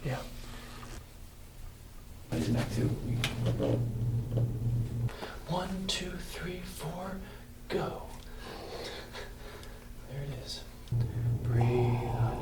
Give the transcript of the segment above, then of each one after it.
Yeah. His neck too. 1, 2, 3, 4, go. There it is. Breathe out.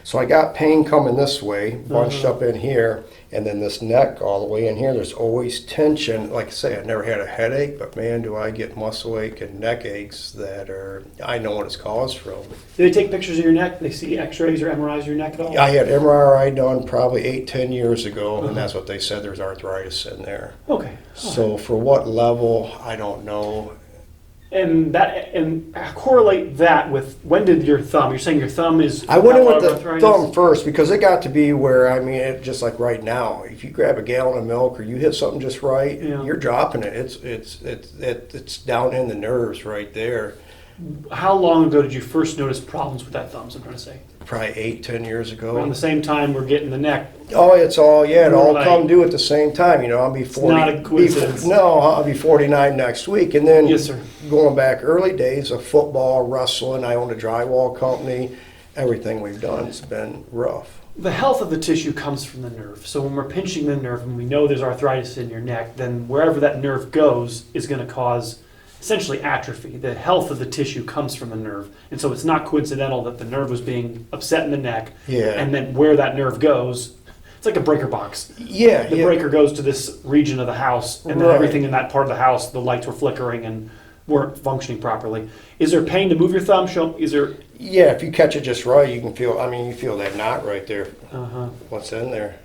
So I got pain coming this way, bunched up in here, and then this neck all the way in here. There's always tension. Like I say, I've never had a headache, but man, do I get muscle ache and neck aches that are, I know what it's caused from. Do they take pictures of your neck? They see x-rays or MRIs of your neck at all? I had MRI done probably 8-10 years ago, and that's what they said. There's arthritis in there. Okay. So for what level, I don't know. And correlate that with, when did your thumb, you're saying your thumb is... I went in with the arthritis? thumb first because it got to be where, I mean, just like right now, if you grab a gallon of milk or you hit something just right, you're dropping it. It's down in the nerves right there. How long ago did you first notice problems with that thumb, is what I'm trying to say? Probably 8-10 years ago. Around the same time we're getting the neck. Oh, it all Right. come due at the same time. You know, I'll be 40. not a coincidence. I'll be 49 next week. And then Yes, sir. going back early days of football, wrestling, I owned a drywall company. Everything we've done has been rough. The health of the tissue comes from the nerve. So when we're pinching the nerve and we know there's arthritis in your neck, then wherever that nerve goes is going to cause essentially atrophy. The health of the tissue comes from the nerve. And so it's not coincidental that the nerve was being upset in the neck. Yeah. And then where that nerve goes, it's like a breaker box. Yeah. The breaker goes to this region of the house, and then Right. everything in that part of the house, the lights were flickering and weren't functioning properly. Is there pain to move your thumb? Yeah, if you catch it just right, you can feel, you feel that knot right there. Uh-huh. What's in there?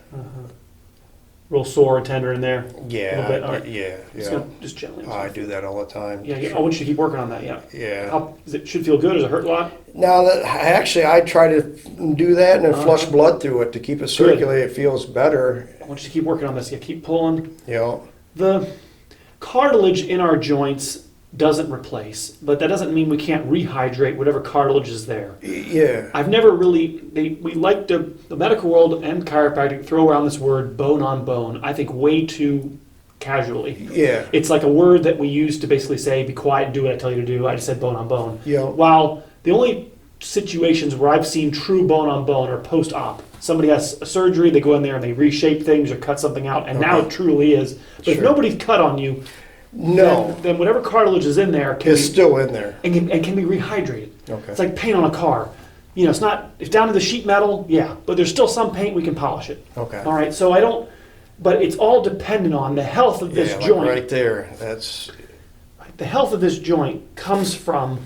Real sore and tender in there? Yeah, A little bit? All right. yeah. Just gently. I do that all the time. Yeah. I want you to keep working on that, yeah. Yeah. Should feel good? Does it hurt a lot? Now, I try to do that and then flush blood through it to keep it circulating. It feels better. I want you to keep working on this. Yeah, keep pulling. Yeah. The cartilage in our joints doesn't replace, but that doesn't mean we can't rehydrate whatever cartilage is there. Yeah. I've never really, we like the medical world and chiropractic throw around this word bone on bone, I think way too casually. Yeah. It's like a word that we use to basically say, be quiet and do what I tell you to do. I just said bone on bone. Yeah. While the only situations where I've seen true bone on bone are post-op. Somebody has a surgery, they go in there and they reshape things or cut something out, and now it truly is. But if nobody's cut on you, no, then whatever cartilage is in there it's still in there and can be rehydrated. Okay. It's like paint on a car. You know, it's down to the sheet metal, yeah, but there's still some paint we can polish it. Okay. All right, so but it's all dependent on the health of this joint. Right there, that's... The health of this joint comes from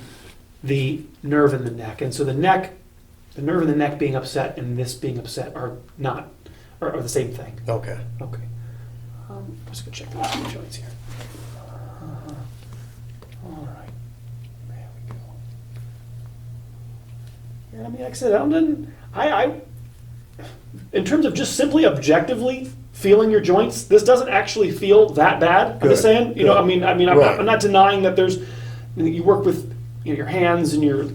the nerve in the neck. And so the nerve in the neck being upset and this being upset are the same thing. Okay. Okay. Let's go check the rest of the joints here. All right. There we go. Yeah, I mean, like I said, I in terms of just simply objectively feeling your joints, this doesn't actually feel that bad. I'm just saying, you know, I mean, I'm not denying that you work with your hands and your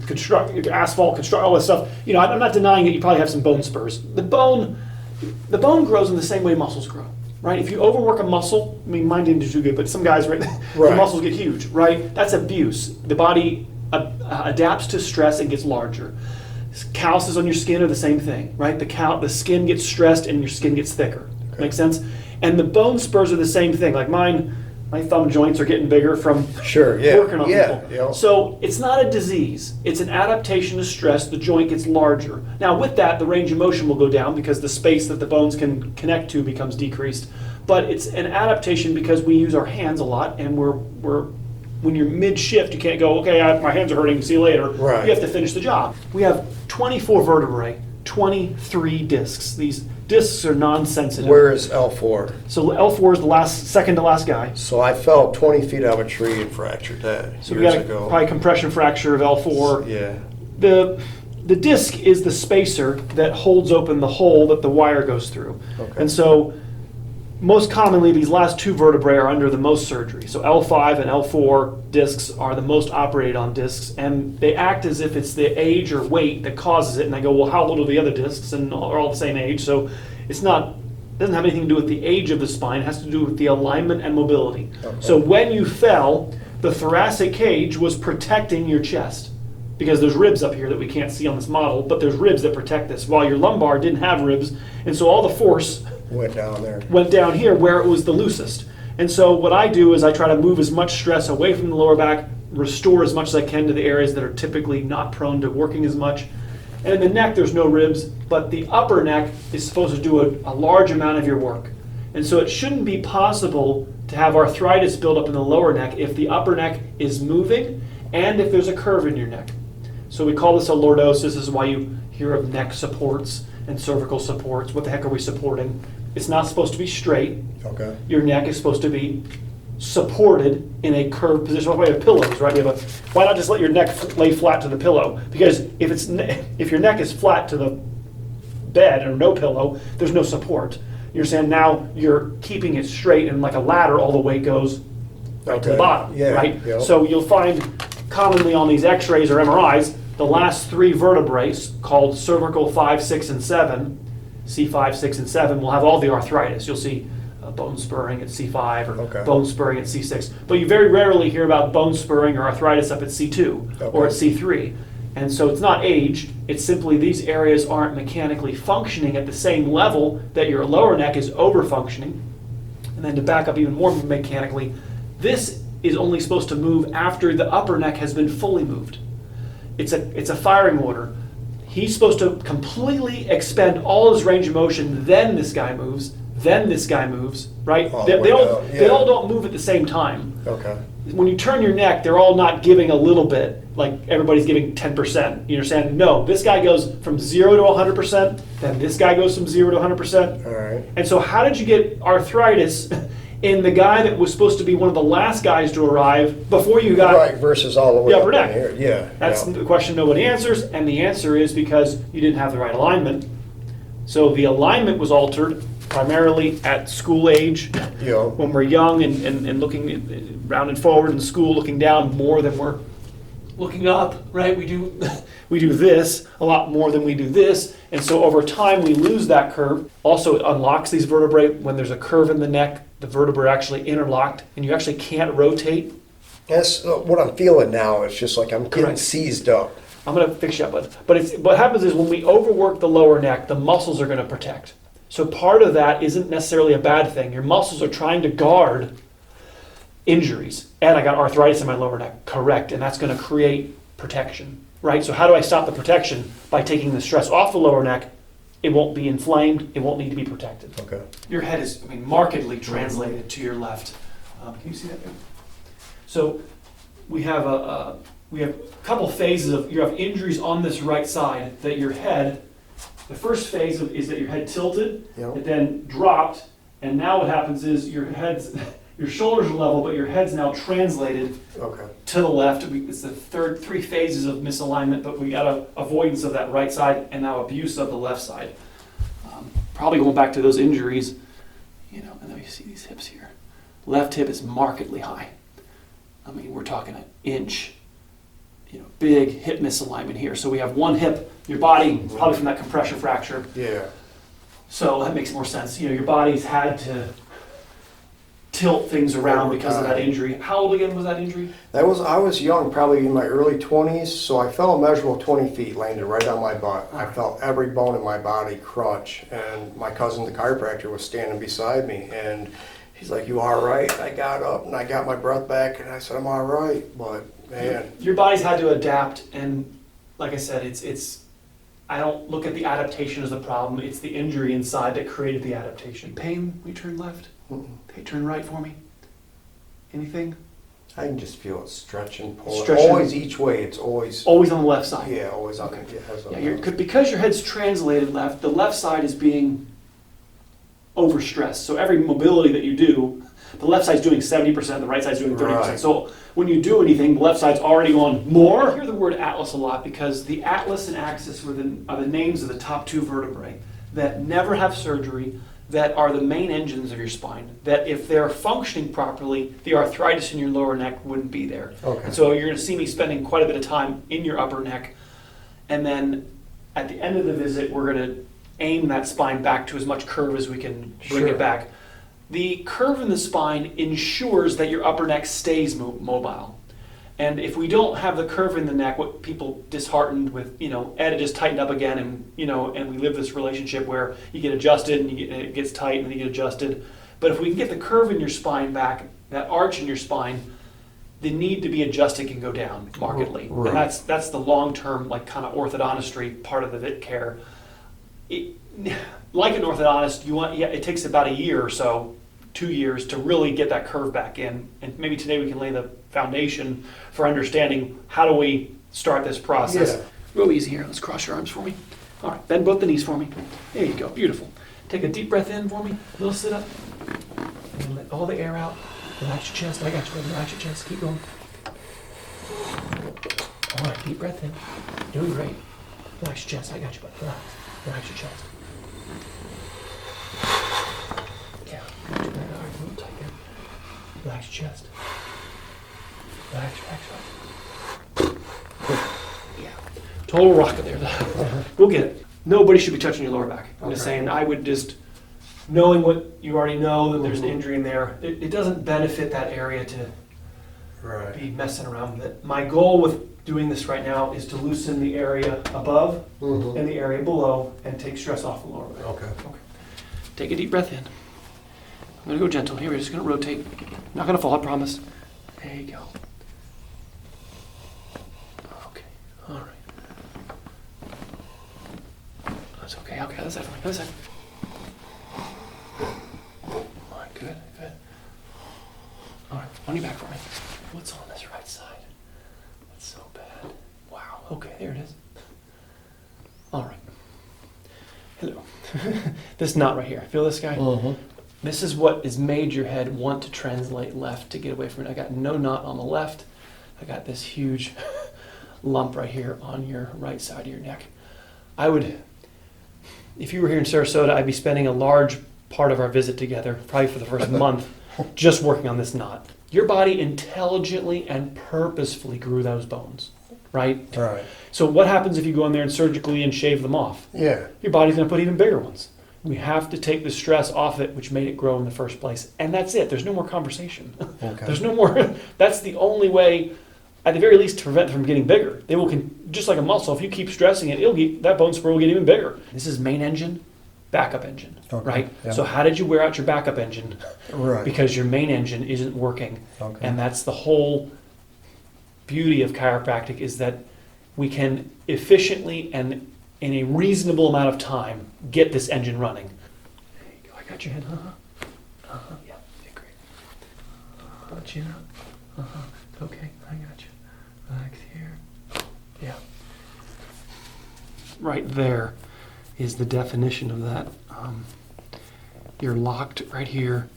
asphalt, all this stuff. You know, I'm not denying that you probably have some bone spurs. The bone grows in the same way muscles grow. Right? If you overwork a muscle, I mean, mine didn't do too good, but some guys, right, the muscles get huge, right? That's abuse. The body adapts to stress and gets larger. Calluses on your skin are the same thing, right? The skin gets stressed and your skin gets thicker. Okay. Make sense? And the bone spurs are the same thing. Like my thumb joints are getting bigger from working on people. Yeah. So it's not a disease. It's an adaptation to stress. The joint gets larger. Now with that, the range of motion will go down because the space that the bones can connect to becomes decreased. But it's an adaptation because we use our hands a lot, and when you're mid-shift, you can't go, okay, my hands are hurting, see you later. Right. You have to finish the job. We have 24 vertebrae, 23 discs. These discs are non-sensitive. Where is L4? So L4 is the second to last guy. So I fell 20 feet out of a tree and fractured that So we got probably compression fracture of L4. Yeah. The disc is the spacer that holds open the hole that the wire goes through. Okay. And so most commonly, these last two vertebrae are under the most surgery. So L5 and L4 discs are the most operated on discs, and they act as if it's the age or weight that causes it. And I go, well, how old are the other discs? And are all the same age. So it doesn't have anything to do with the age of the spine. It has to do with the alignment and mobility. Okay. So when you fell, The thoracic cage was protecting your chest because there's ribs up here that we can't see on this model, but there's ribs that protect this, while your lumbar didn't have ribs, and so all the force Went down there. went down here where it was the loosest. And so what I do is I try to move as much stress away from the lower back, restore as much as I can to the areas that are typically not prone to working as much. And in the neck, there's no ribs, but the upper neck is supposed to do a large amount of your work. And so it shouldn't be possible to have arthritis build up in the lower neck if the upper neck is moving and if there's a curve in your neck. So we call this a lordosis. This is why you hear of neck supports and cervical supports. What the heck are we supporting? It's not supposed to be straight. Okay. Your neck is supposed to be supported in a curved position. Why do we have pillows, right? Why not just let your neck lay flat to the pillow? Because if your neck is flat to the bed or no pillow, there's no support. You're saying now you're keeping it straight, and like a ladder, all the weight goes right to the bottom, Yeah. right? Yep. So you'll find commonly on these x-rays or MRIs, the last three vertebrae, called cervical 5, 6, and 7, C5, 6, and 7, will have all the arthritis. You'll see bone spurring at C5 or bone spurring at C6. But you very rarely hear about bone spurring or arthritis up at C2 or at C3. And so it's not aged, it's simply these areas aren't mechanically functioning at the same level that your lower neck is over-functioning. And then to back up even more mechanically, this is only supposed to move after the upper neck has been fully moved. It's a firing order. He's supposed to completely expend all his range of motion, then this guy moves, then this guy moves, right? They all don't move at the same time. Okay. When you turn your neck, they're all not giving a little bit, like everybody's giving 10%. You understand? No, this guy goes from 0 to 100%, then this guy goes from 0 to 100%. All right. And so how did you get arthritis in the guy that was supposed to be one of the last guys to arrive before you got Right, versus all the way the up upper in neck? here. Yeah. That's the question nobody answers, and the answer is because you didn't have the right alignment. So the alignment was altered primarily at school age, Yeah. when we're young and looking round and forward in school, looking down more than we're looking up, right? We do this a lot more than we do this, and so over time we lose that curve. Also, it unlocks these vertebrae. When there's a curve in the neck, the vertebrae are actually interlocked, and you actually can't rotate. That's what I'm feeling now. It's just like I'm getting Correct. seized up. I'm going to fix you up, but it's, what happens is when we overwork the lower neck, the muscles are going to protect. So part of that isn't necessarily a bad thing. Your muscles are trying to guard injuries. And I got arthritis in my lower neck, correct, and that's going to create protection, right? So how do I stop the protection? By taking the stress off the lower neck. It won't be inflamed, it won't need to be protected. Okay. Your head is, markedly translated to your left. Can you see that there? So we have a couple phases of, you have injuries on this right side that your head, the first phase is that your head tilted, Yep. it then dropped, and now what happens is your shoulders are level, but your head's now translated to the left. It's the three phases of misalignment, but we got a avoidance of that right side and now abuse of the left side. Probably going back to those injuries, and then you see these hips here. Left hip is markedly high. We're talking an inch, big hip misalignment here. So we have one hip, your body, probably from that compression fracture. Yeah. So that makes more sense. Your body's had to tilt things around because of that injury. How old again was that injury? I was young, probably in my early 20s, so I fell a measurable 20 feet, landed right on my butt. I felt every bone in my body crunch, and my cousin, the chiropractor, was standing beside me, and he's like, "You all right?" I got up, and I got my breath back, and I said, "I'm all right," but man. Your body's had to adapt, and like I said, it's I don't look at the adaptation as the problem, it's the injury inside that created the adaptation. Pain, we turn left? Okay, turn right for me. Anything? I can just feel it stretching, pulling. Stretching. Always each way, it's always. Always on the left side? Yeah, always on Okay. because Because your head's translated left, the left side is being overstressed. So every mobility that you do, the left side's doing 70%, the right side's doing 30%. Right. So when you do anything, the left side's already on more. I hear the word atlas a lot because the atlas and axis are the names of the top two vertebrae that never have surgery, that are the main engines of your spine, that if they're functioning properly, the arthritis in your lower neck wouldn't be there. Okay. And so you're going to see me spending quite a bit of time in your upper neck. And then at the end of the visit, we're going to aim that spine back to as much curve as we can bring Sure. it back. The curve in the spine ensures that your upper neck stays mobile. And if we don't have the curve in the neck, what people disheartened with, Ed, it just tightened up again, and and we live this relationship where you get adjusted and it gets tight and then you get adjusted. But if we can get the curve in your spine back, that arch in your spine, the need to be adjusted can go down markedly. Right. And that's the long-term, like, kind of orthodontistry part of the vit care. Like an orthodontist, it takes about a year or so, 2 years, to really get that curve back in. And maybe today we can lay the foundation for understanding how do we start this process. Yeah. Real easy here. Let's cross your arms for me. All right, bend both the knees for me. There you go, beautiful. Take a deep breath in for me, a little sit up. And let all the air out. Relax your chest. I got you. Relax your chest. Keep going. All right, deep breath in. Doing great. Relax your chest. I got you, bud. Relax. Relax your chest. Yeah. All right, a little tighter. Relax your chest. Relax. Yeah. Total rocket there. We'll get it. Nobody should be touching your lower back. I'm just saying, I would just, knowing what you already know, that there's an injury in there, it doesn't benefit that area to be messing around with it. My goal with doing this right now is to loosen the area above and the area below and take stress off the lower back. Okay. Take a deep breath in. I'm going to go gentle. Here, we're just going to rotate. Not going to fall, I promise. There you go. Okay. All right. That's okay. Okay, that's that. That's that. All right, good. All right, on your back for me. What's on this right side? That's so bad. Wow. Okay, there it is. All right. Hello. This knot right here. Feel this guy? This is what has made your head want to translate left to get away from it. I got no knot on the left. I got this huge lump right here on your right side of your neck. If you were here in Sarasota, I'd be spending a large part of our visit together, probably for the first month, just working on this knot. Your body intelligently and purposefully grew those bones, right? Right. So what happens if you go in there and surgically and shave them off? Yeah. Your body's going to put even bigger ones. We have to take the stress off it, which made it grow in the first place. And that's it. There's no more conversation. Okay. There's no more. That's the only way, at the very least, to prevent it from getting bigger. They will, just like a muscle, if you keep stressing it, that bone spur will get even bigger. This is main engine, backup engine, right? Yeah. So how did you wear out your backup engine? Right. Because your main engine isn't working. Okay. And that's the whole beauty of chiropractic, is that we can efficiently and in a reasonable amount of time get this engine running. There you go. I got your head. Yeah. Great. Chin up. Okay. I got you. Relax here. Yeah. Right there is the definition of that. You're locked right here.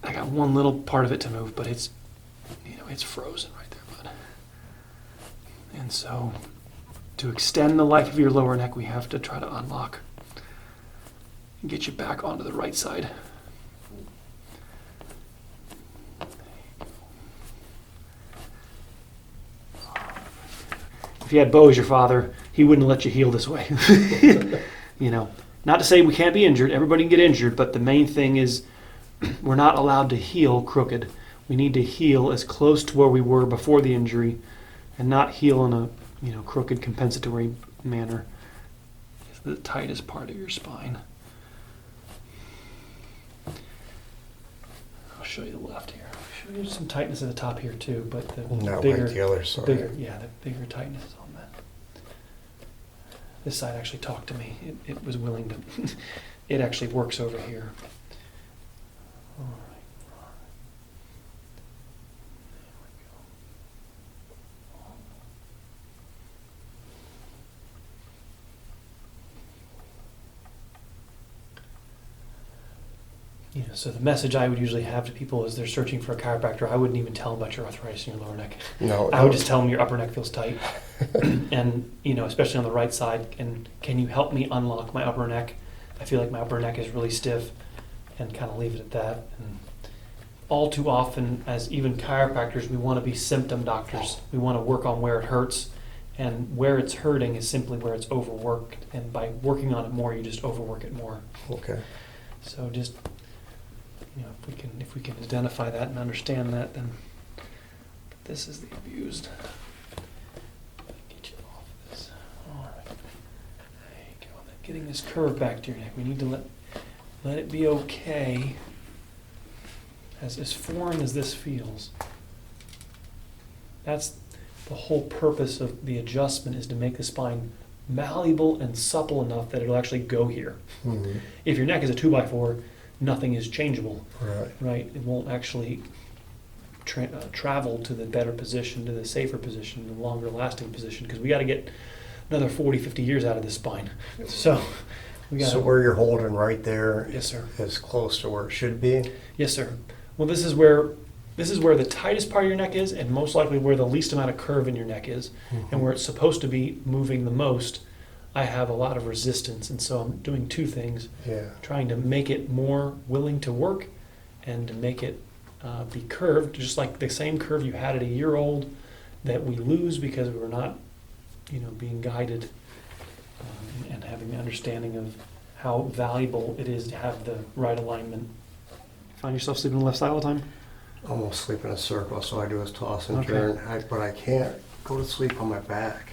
I got one little part of it to move, but it's frozen right there, bud. And so, to extend the life of your lower neck, we have to try to unlock and get you back onto the right side. If you had Bo as your father, he wouldn't let you heal this way. Not to say we can't be injured. Everybody can get injured, but the main thing is we're not allowed to heal crooked. We need to heal as close to where we were before the injury, and not heal in a crooked compensatory manner. It's the tightest part of your spine. I'll show you the left here. I'll show you some tightness at the top here too, but Not bigger, like the other side. the bigger tightness is on that. This side actually talked to me. It was willing to. It actually works over here. All right. So the message I would usually have to people as they're searching for a chiropractor, I wouldn't even tell them about your arthritis in your lower neck. No. I would just tell them your upper neck feels tight, and especially on the right side. And can you help me unlock my upper neck? I feel like my upper neck is really stiff, and kind of leave it at that. And all too often, as even chiropractors, we want to be symptom doctors. We want to work on where it hurts, and where it's hurting is simply where it's overworked. And by working on it more, you just overwork it more. Okay. So just if we can identify that and understand that, then this is the abused. Get you off of this. All right. There you go. Getting this curve back to your neck. We need to let it be okay. As foreign as this feels. That's the whole purpose of the adjustment, is to make the spine malleable and supple enough that it'll actually go here. Mm-hmm. If your neck is a 2x4, nothing is changeable. Right. It won't actually travel to the better position, to the safer position, the longer lasting position, because we got to get another 40, 50 years out of this spine. So where you're holding right there, yes, sir, is close to where it should be? Yes, sir. Well, this is where the tightest part of your neck is, and most likely where the least amount of curve in your neck is, Mm-hmm. and where it's supposed to be moving the most. I have a lot of resistance, and so I'm doing two things. Yeah. Trying to make it more willing to work, and to make it be curved, just like the same curve you had at a year old that we lose because we're not, being guided and having the understanding of how valuable it is to have the right alignment. Find yourself sleeping on the left side all the time? Almost sleep in a circle, so I do is toss and Okay. turn, but I can't go to sleep on my back.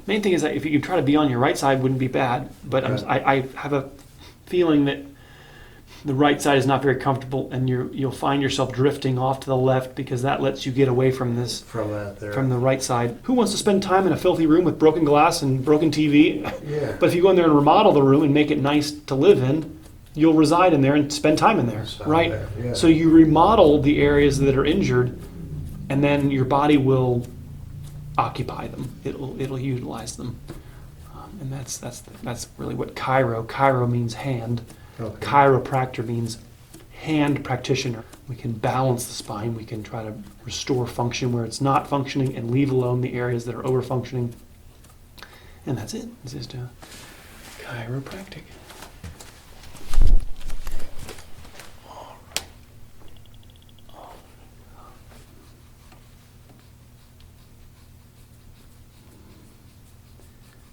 Main thing is that if you could try to be on your right side, wouldn't be bad. But Okay. I have a feeling that the right side is not very comfortable, and you'll find yourself drifting off to the left, because that lets you get away from this, From that there. from the right side. Who wants to spend time in a filthy room with broken glass and broken TV? Yeah. But if you go in there and remodel the room and make it nice to live in, you'll reside in there and spend time in there, Spend right? there, yeah. So you remodel the areas that are injured, and then your body will occupy them. It'll utilize them, and that's really what Chiro means hand. Okay. Chiropractor means hand practitioner. We can balance the spine. We can try to restore function where it's not functioning, and leave alone the areas that are over functioning. And that's it. It's just chiropractic.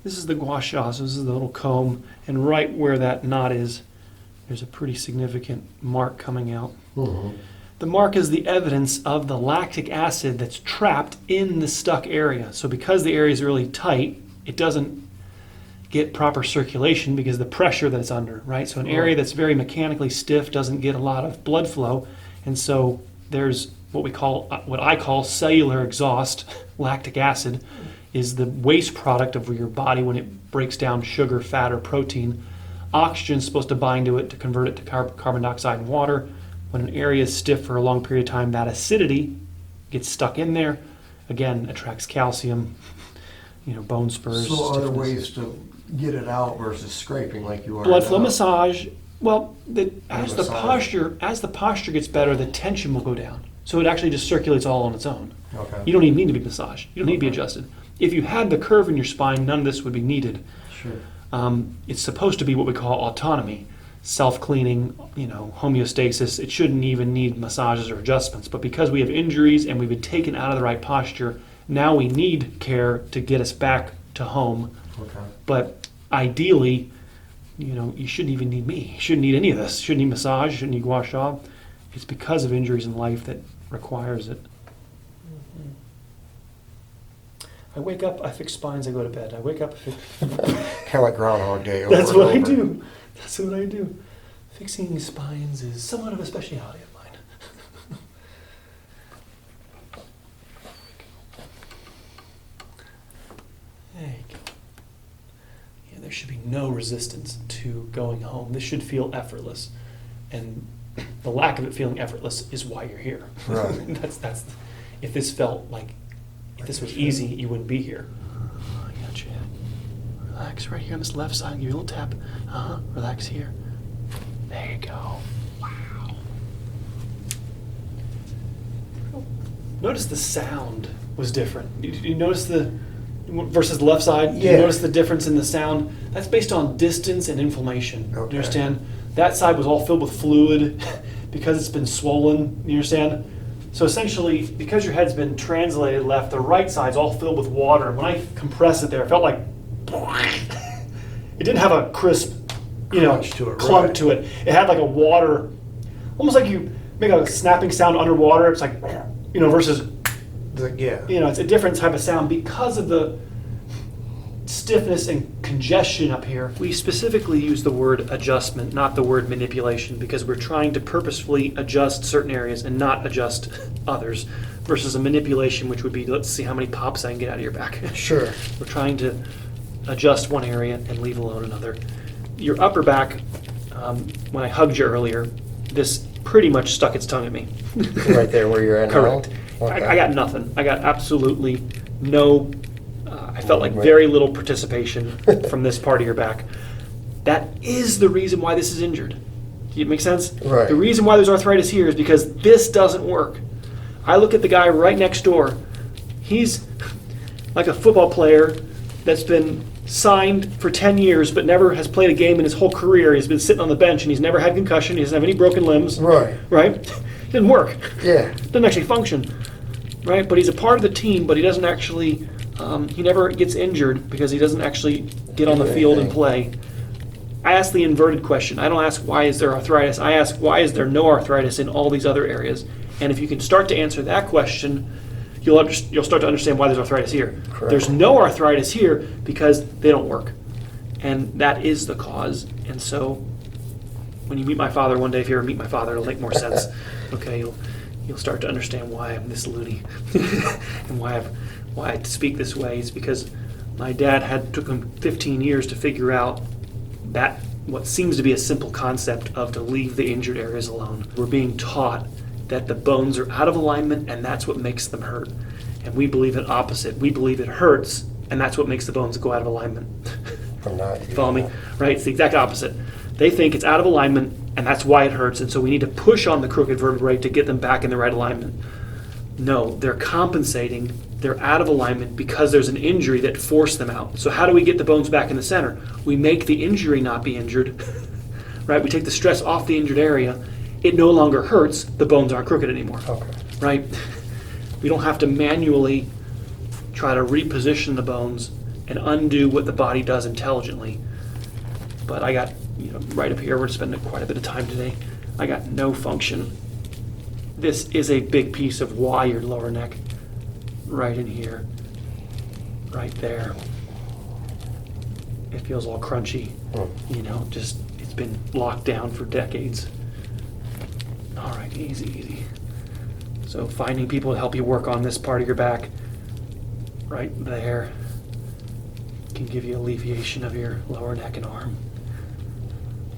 This is the Gua Sha, so this is the little comb, and right where that knot is, there's a pretty significant mark coming out. Mhm. The mark is the evidence of the lactic acid that's trapped in the stuck area. So because the area is really tight, it doesn't get proper circulation because of the pressure that it's under, right? So an area that's very mechanically stiff doesn't get a lot of blood flow, and so there's what I call cellular exhaust. Lactic acid is the waste product of your body when it breaks down sugar, fat, or protein. Oxygen is supposed to bind to it to convert it to carbon dioxide and water. When an area is stiff for a long period of time, that acidity gets stuck in there. Again, attracts calcium, bone spurs. So other stiffness. ways to get it out versus scraping like you are Blood flow now. massage. Well, as the massage. posture gets better, the tension will go down. So it actually just circulates all on its own. Okay. You don't even need to be massaged. You don't need to be adjusted. If you had the curve in your spine, none of this would be needed. Sure. It's supposed to be what we call autonomy, self-cleaning, homeostasis. It shouldn't even need massages or adjustments. But because we have injuries and we've been taken out of the right posture, now we need care to get us back to home. Okay. But ideally, you shouldn't even need me. You shouldn't need any of this. You shouldn't need massage. You shouldn't need Gua Sha. It's because of injuries in life that requires it. I wake up, I fix spines, I go to bed. I wake up, I fix... Kind of like Groundhog Day. That's over what and I over. do. That's what I do. Fixing spines is somewhat of a specialty of mine. There you go. Yeah, there should be no resistance to going home. This should feel effortless. And the lack of it feeling effortless is why you're here. Right. That's if this felt like, if this was easy, you wouldn't be here. I got you. Relax right here on this left side. Give you a little tap. Relax here. There you go. Wow. Notice the sound was different. Did you notice versus the left side? Did you Yeah. notice the difference in the sound? That's based on distance and inflammation. Okay. You understand? That side was all filled with fluid because it's been swollen. You understand? So essentially, because your head's been translated left, the right side's all filled with water. When I compressed it there, it felt like it didn't have a crisp, Crunch to it, clunk right. to it. It had like a water, almost like you make a snapping sound underwater. It's like, versus, Yeah. it's a different type of sound because of the stiffness and congestion up here. We specifically use the word adjustment, not the word manipulation, because we're trying to purposefully adjust certain areas and not adjust others, versus a manipulation, which would be, let's see how many pops I can get out of your back. Sure. We're trying to adjust one area and leave alone another. Your upper back, when I hugged you earlier, this pretty much stuck its tongue at me. Right there where you're at now? Correct. Okay. I got nothing. I got absolutely no, I felt like very little participation from this part of your back. That is the reason why this is injured. Do it make sense? Right. The reason why there's arthritis here is because this doesn't work. I look at the guy right next door. He's like a football player that's been signed for 10 years but never has played a game in his whole career. He's been sitting on the bench and he's never had concussion. He doesn't have any broken limbs. Right. Right? It didn't work. Yeah. Doesn't actually function. Right? But he's a part of the team, but he doesn't actually, he never gets injured because he doesn't actually get on the field and play. I ask the inverted question. I don't ask why is there arthritis. I ask why is there no arthritis in all these other areas. And if you can start to answer that question, you'll start to understand why there's arthritis here. Correct. There's no arthritis here because they don't work. And that is the cause. And so when you meet my father one day, if you ever meet my father, it'll make more sense. Okay, you'll start to understand why I'm this loony and why I speak this way. It's because my dad took him 15 years to figure out that what seems to be a simple concept of to leave the injured areas alone. We're being taught that the bones are out of alignment and that's what makes them hurt. And we believe it opposite. We believe it hurts and that's what makes the bones go out of alignment. Follow me? Right? It's the exact opposite. They think it's out of alignment and that's why it hurts, and so we need to push on the crooked vertebrae to get them back in the right alignment. No, they're compensating. They're out of alignment because there's an injury that forced them out. So how do we get the bones back in the center? We make the injury not be injured. Right? We take the stress off the injured area. It no longer hurts. The bones aren't crooked anymore. Okay. Right? We don't have to manually try to reposition the bones and undo what the body does intelligently. But I got, right up here, we're spending quite a bit of time today. I got no function. This is a big piece of why your lower neck, right in here, right there. It feels all crunchy, just it's been locked down for decades. All right, easy, easy. So finding people to help you work on this part of your back, right there, can give you alleviation of your lower neck and arm.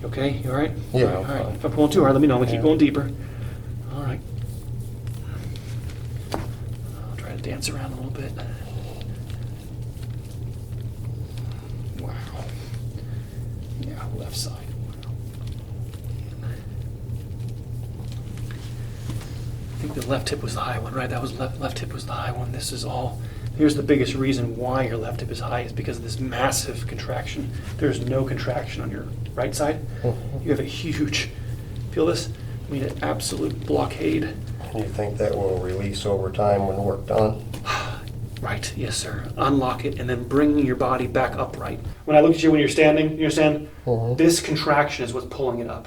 You okay? You all right? Yeah. All right. If I'm pulling too hard, let me know. We keep going deeper. All right. I'll try to dance around a little bit. Wow. Yeah, left side. I think the left hip was the high one, right? That was left hip was the high one. This is all. Here's the biggest reason why your left hip is high is because of this massive contraction. There's no contraction on your right side. You have a huge, feel this? I mean, an absolute blockade. You think that will release over time when work done? Right, yes, sir. Unlock it and then bring your body back upright. When I look at you when you're standing, you understand? This contraction is what's pulling it up.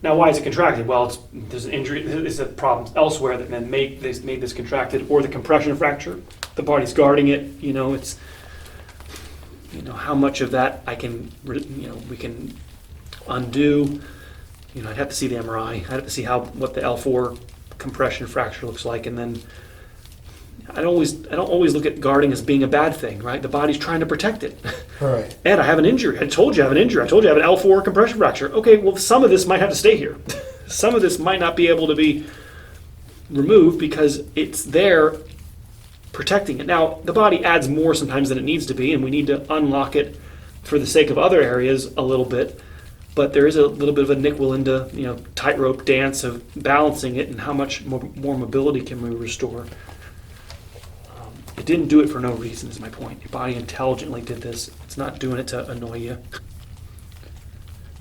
Now, why is it contracted? Well, there's an injury, there's a problem elsewhere that then made this contracted, or the compression fracture. The body's guarding it. It's how much of that we can undo. I'd have to see the MRI. I'd have to see what the L4 compression fracture looks like, and then I don't always look at guarding as being a bad thing, right? The body's trying to protect it. Right. Ed, I have an injury. I told you I have an injury. I told you I have an L4 compression fracture. Okay, well, some of this might have to stay here. Some of this might not be able to be removed because it's there protecting it. Now, the body adds more sometimes than it needs to be, and we need to unlock it for the sake of other areas a little bit. But there is a little bit of a Nick Walinda, tightrope dance of balancing it and how much more mobility can we restore. It didn't do it for no reason, is my point. Your body intelligently did this. It's not doing it to annoy you.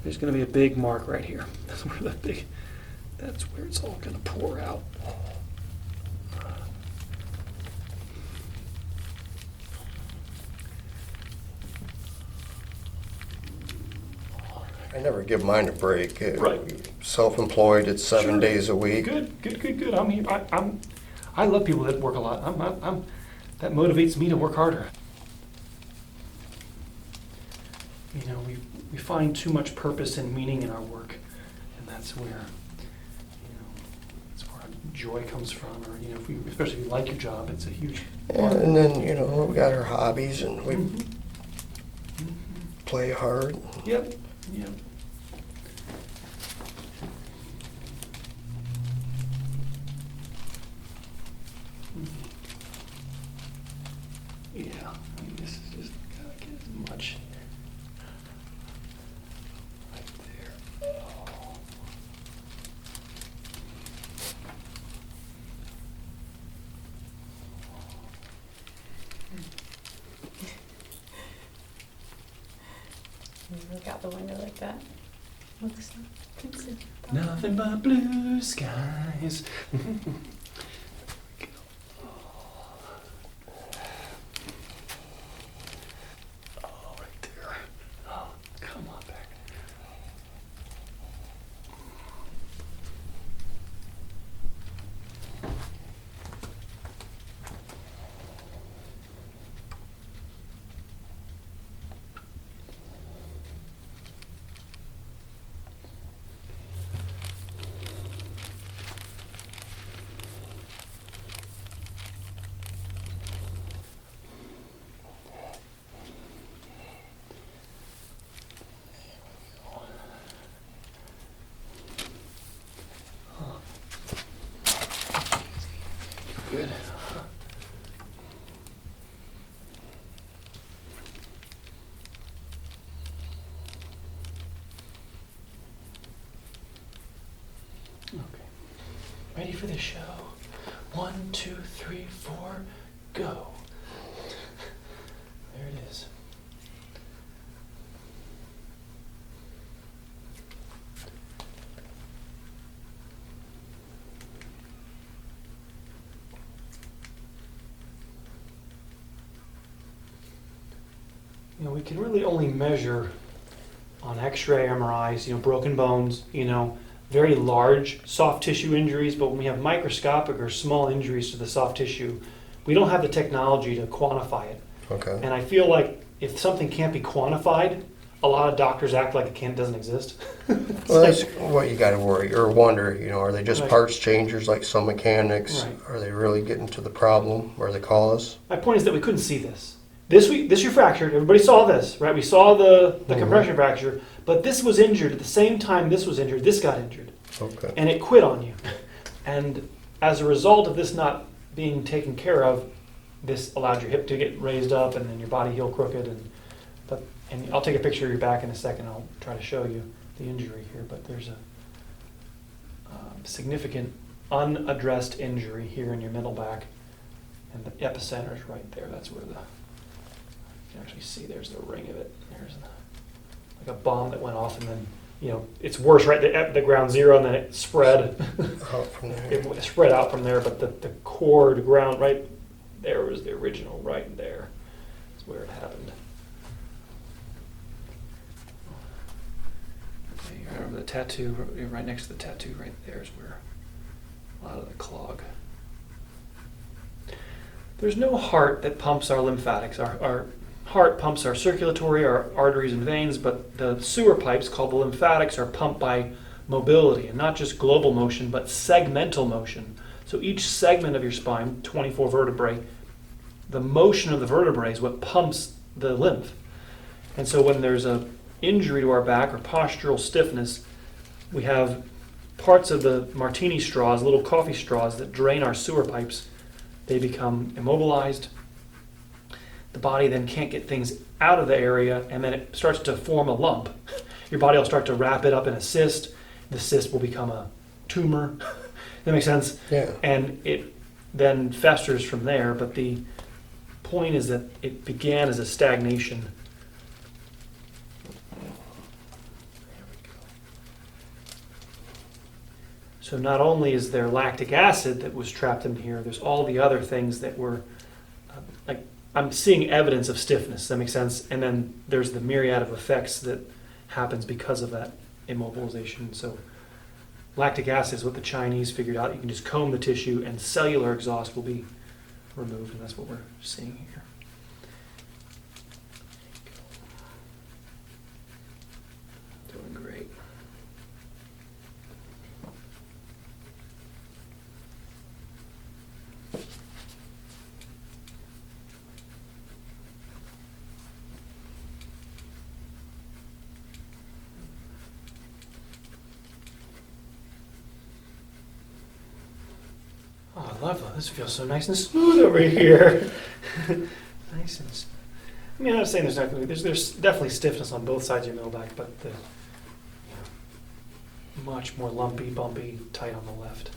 There's going to be a big mark right here. That's where it's all going to pour out. I never give mine a break. Right. Self-employed, it's 7 Sure. days a week. Good. I love people that work a lot. That motivates me to work harder. You know, we find too much purpose and meaning in our work, and that's where, that's where our joy comes from. Or especially if you like your job, it's a huge part. And then, we got our hobbies and we play hard. Yep. Yeah, this is just gotta get as much right there. Oh. You look out the window like that. Looks Nothing but blue skies. Oh, right there. Oh, come on back. Good. Okay. Ready for the show? 1, 2, 3, 4, go. There it is. We can really only measure on X-ray, MRIs, broken bones, very large soft tissue injuries, but when we have microscopic or small injuries to the soft tissue, we don't have the technology to quantify it. Okay. And I feel like if something can't be quantified, a lot of doctors act like it doesn't exist. Well, that's what you got to worry or wonder. Are they just Right. parts changers like some mechanics? Right. Are they really getting to the problem or the cause? My point is that we couldn't see this. This you fractured. Everybody saw this, right? We saw the compression fracture, but this was injured at the same time. This was injured. This got injured, Okay. and it quit on you. And as a result of this not being taken care of, this allowed your hip to get raised up, and then your body heal crooked. And I'll take a picture of your back in a second. I'll try to show you the injury here, but there's a significant unaddressed injury here in your middle back, and the epicenter is right there. That's where you can actually see there's the ring of it. There's like a bomb that went off, and then it's worse right at the ground zero, and then it spread. Out from there. It spread out from there, but the core, the ground right there was the original. Right there is where it happened. Okay, right over the tattoo, right next to the tattoo, right there is where a lot of the clog. There's no heart that pumps our lymphatics. Our heart pumps our circulatory, our arteries and veins, but the sewer pipes called the lymphatics are pumped by mobility, and not just global motion, but segmental motion. So each segment of your spine, 24 vertebrae, the motion of the vertebrae is what pumps the lymph. And so when there's a injury to our back or postural stiffness, we have parts of the martini straws, little coffee straws that drain our sewer pipes. They become immobilized. The body then can't get things out of the area, and then it starts to form a lump. Your body will start to wrap it up in a cyst. The cyst will become a tumor. That makes sense? Yeah. And it then festers from there, but the point is that it began as a stagnation. There we go. So not only is there lactic acid that was trapped in here, there's all the other things that were, I'm seeing evidence of stiffness. Does that make sense? And then there's the myriad of effects that happens because of that immobilization. So lactic acid is what the Chinese figured out. You can just comb the tissue and cellular exhaust will be removed, and that's what we're seeing here. Doing great. Oh, I love that. This feels so nice and smooth over here. Nice and I mean, I'm not saying there's not going to be, there's definitely stiffness on both sides of your middle back, but the much more lumpy, bumpy, tight on the left.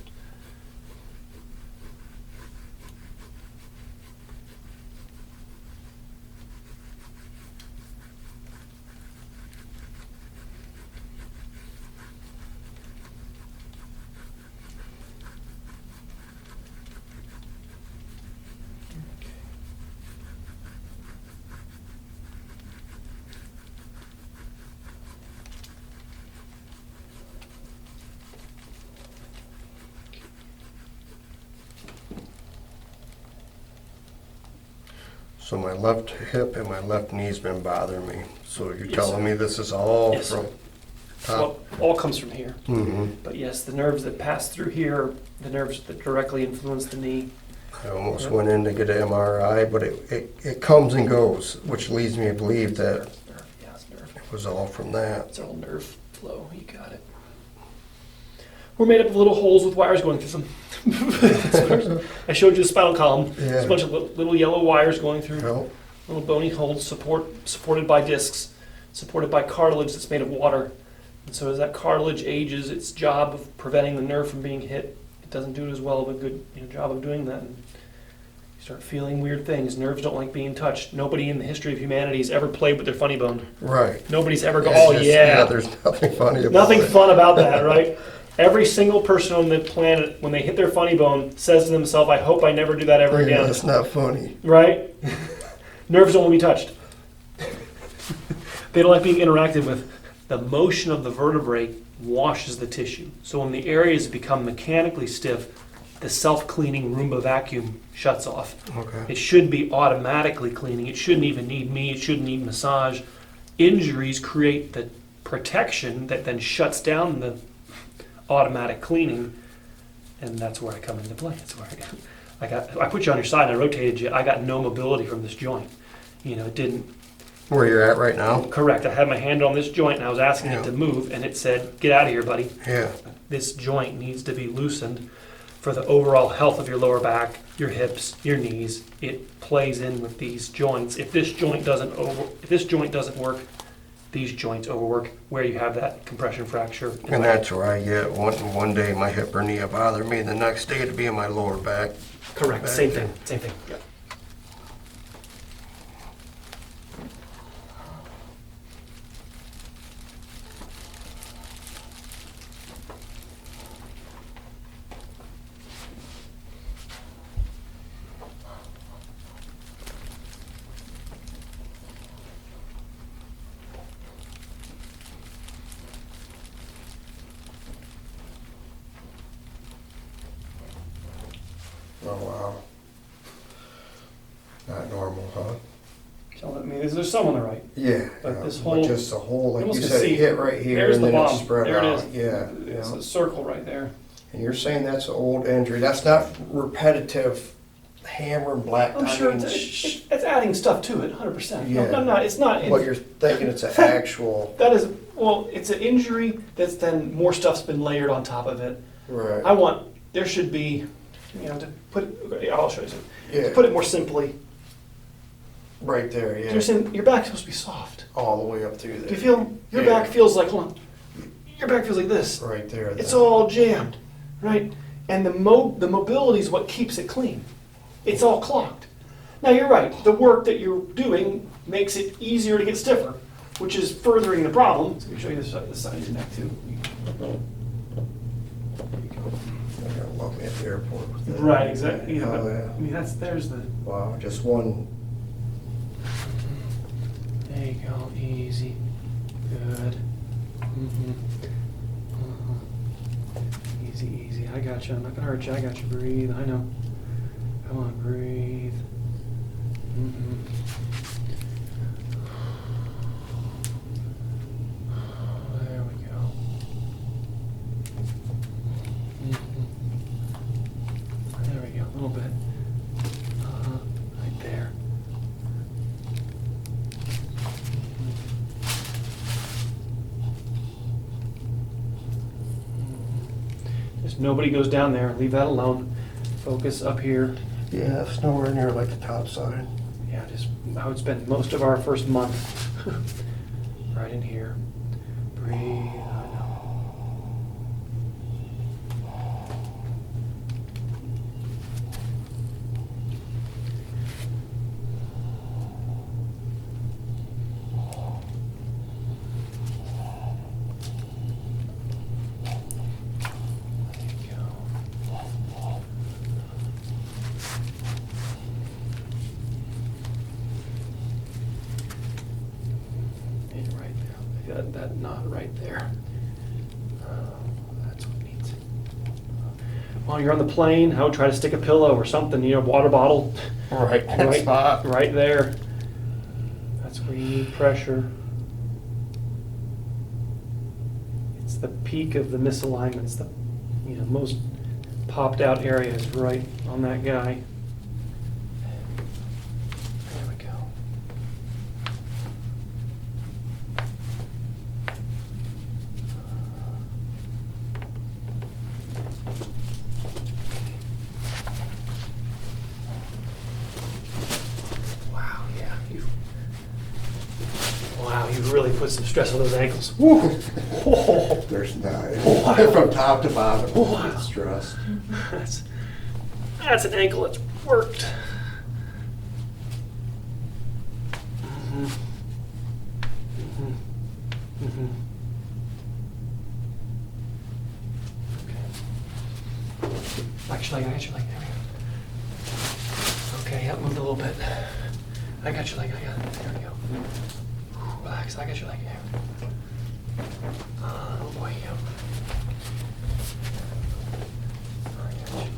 So my left hip and my left knee's been bothering me. So you're Yes, telling sir. me this is all Yes, from sir. top? Well, all comes from here. Mm-hmm. But yes, the nerves that pass through here, the nerves that directly influence the knee. I almost Yep. went in to get an MRI, but it comes and goes, which leads me to believe that Nerve. Yeah, it's nerve. it was all from that. It's all nerve flow. You got it. We're made up of little holes with wires going through them. I showed you the spinal column. Yeah. There's a bunch of little yellow wires going through. Well, Little bony holes supported by discs, supported by cartilage that's made of water. And so as that cartilage ages, its job of preventing the nerve from being hit, it doesn't do as well of a good job of doing that. And you start feeling weird things. Nerves don't like being touched. Nobody in the history of humanity has ever played with their funny bone. right. Nobody's ever gone, It's oh just- yeah. There's nothing funny about Nothing it. fun about that, right? Every single person on the planet, when they hit their funny bone, says to themselves, I hope I never do that ever Yeah, again. it's not funny. Right? Nerves don't want to be touched. They don't like being interacted with. The motion of the vertebrae washes the tissue. So when the areas become mechanically stiff, the self-cleaning Roomba vacuum shuts off. Okay. It should be automatically cleaning. It shouldn't even need me. It shouldn't need massage. Injuries create the protection that then shuts down the automatic cleaning, and that's where I come into play. That's where I put you on your side and I rotated you. I got no mobility from this joint. It didn't. Where you're at right now? Correct. I had my hand on this joint and I was asking Yeah. it to move, and it said, "Get out of here, buddy. Yeah. This joint needs to be loosened for the overall health of your lower back, your hips, your knees. It plays in with these joints. If this joint doesn't work, these joints overwork where you have that compression fracture." And that's where I get one day my hip or knee will bother me, the next day it'll be in my lower back. Correct. Back Same there. thing. Same thing. Yeah. Oh, wow. Not normal, huh? So, I mean, there's some on the right. Yeah. But this but whole- just a whole, like almost you can said, see- it hit right here There's and the then it bomb. spread There out. it is. Yeah. It's yeah. a circle right there. And you're saying that's an old injury. That's not repetitive hammer and black. I'm I sure mean, it's adding stuff to it, 100%. Yeah. I'm not. It's not. But you're thinking it's an actual. That is, well, it's an injury that's then more stuff's been layered on top of it. Right. There should be, to put it, I'll show you something. Yeah. To put it more simply, Right there, yeah. you're saying your back's supposed to be soft. All the way up through there. Do you feel, your Yeah. back feels like, hold on, your back feels like this. Right there. It's then. all jammed, right? And the mobility is what keeps it clean. It's all clogged. Now you're right, the work that you're doing makes it easier to get stiffer, which is furthering the problem. So let me show you this side of your neck too. They're gonna love me at the airport with that. Right, exactly. Oh, but, yeah. I mean, there's the, Wow, just one. there you go, easy. Good. Mm-hmm. Easy, easy. I got you. I'm not gonna hurt you. I got you. Breathe. I know. Come on, breathe. Mm-hmm. There we go. Mm-hmm. There we go. A little bit. Right there. Just nobody goes down there. Leave that alone. Focus up here. Yeah, it's nowhere near like the top side. Yeah, just I would spend most of our first month right in here. Breathe. I know. That knot right there. That's what needs. While you're on the plane, I would try to stick a pillow or something, water bottle. Right, Right, right there. That's where you need pressure. It's the peak of the misalignments. The most popped out area is right on that guy. There we go. Wow, you really put some stress on those ankles. Woo. Oh, There's not. Wow. From top to bottom, Wow. it's stressed. that's an ankle that's worked. Mm-hmm. Mm-hmm. Mm-hmm. Okay. Actually, I got your leg. There we go. Okay, yeah, moved a little bit. I got your leg. I got it. There we go. Relax. I got your leg. There. Oh boy, yeah. I got you.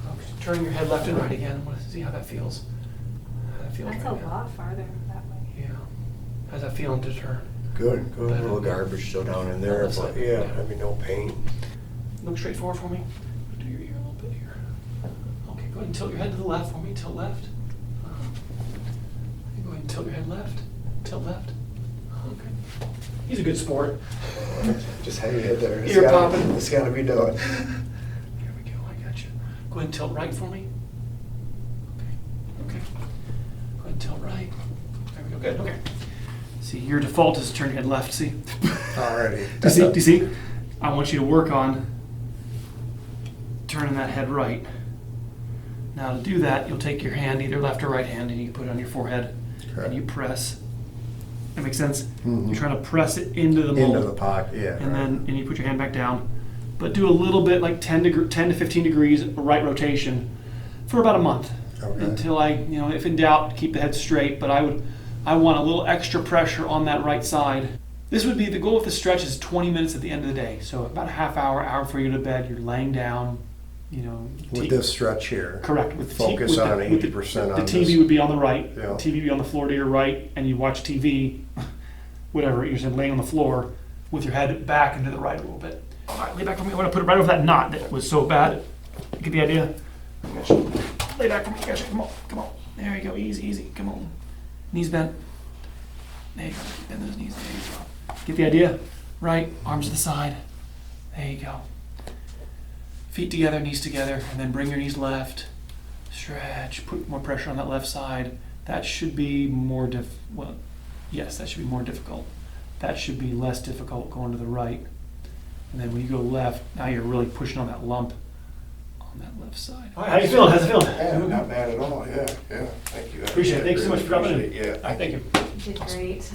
Okay. Turn your head left and right again. I want to see how that feels. How that feels That's right a now. lot farther that way. Yeah. How's that feeling to turn? Good, good. A Better. little garbage still down in there, That's but it. yeah, I mean, no pain. Look straight forward for me. Do your ear a little bit here. Okay, go ahead and tilt your head to the left for me. Tilt left. Go ahead and tilt your head left. Tilt left. Okay. He's a good sport. Just hang your head there. Ear popping. It's got to be done. Here we go. I got you. Go ahead and tilt right for me. Okay. Okay. Go ahead and tilt right. There we go. Good. Okay. See, your default is to turn your head left. See? Alrighty. Do you see? I want you to work on turning that head right. Now to do that, you'll take your hand, either left or right hand, and you put it on your forehead, and you press. That makes sense? Mhm. You're trying to press it into the mold. Into the pocket, yeah. And then you put your hand back down. But do a little bit, like 10 to 15 degrees right rotation for about a month. Okay. Until if in doubt, keep the head straight. But I want a little extra pressure on that right side. This would be, the goal with the stretch is 20 minutes at the end of the day. So about a half hour before you go to bed, you're laying down, With this stretch here. Correct. With Focus on 80% on the TV this. would be on the right. Yeah. TV would be on the floor to your right, and you watch TV, whatever, you're just laying on the floor with your head back and to the right a little bit. All right, lay back for me. I want to put it right over that knot that was so bad. Get the idea? I got you. Lay back for me. I got you. Come on. Come on. There you go. Easy, easy. Come on. Knees bent. There you go. Bend those knees. There you go. Get the idea? Right. Arms to the side. There you go. Feet together, knees together, and then bring your knees left. Stretch. Put more pressure on that left side. That should be more yes, that should be more difficult. That should be less difficult going to the right. And then when you go left, now you're really pushing on that lump on that left side. All right, how you feeling? How's it feeling? Yeah, not bad at all, yeah. Thank you. Appreciate it. Thanks so much for dropping in. Yeah. All right, thank you. You did great.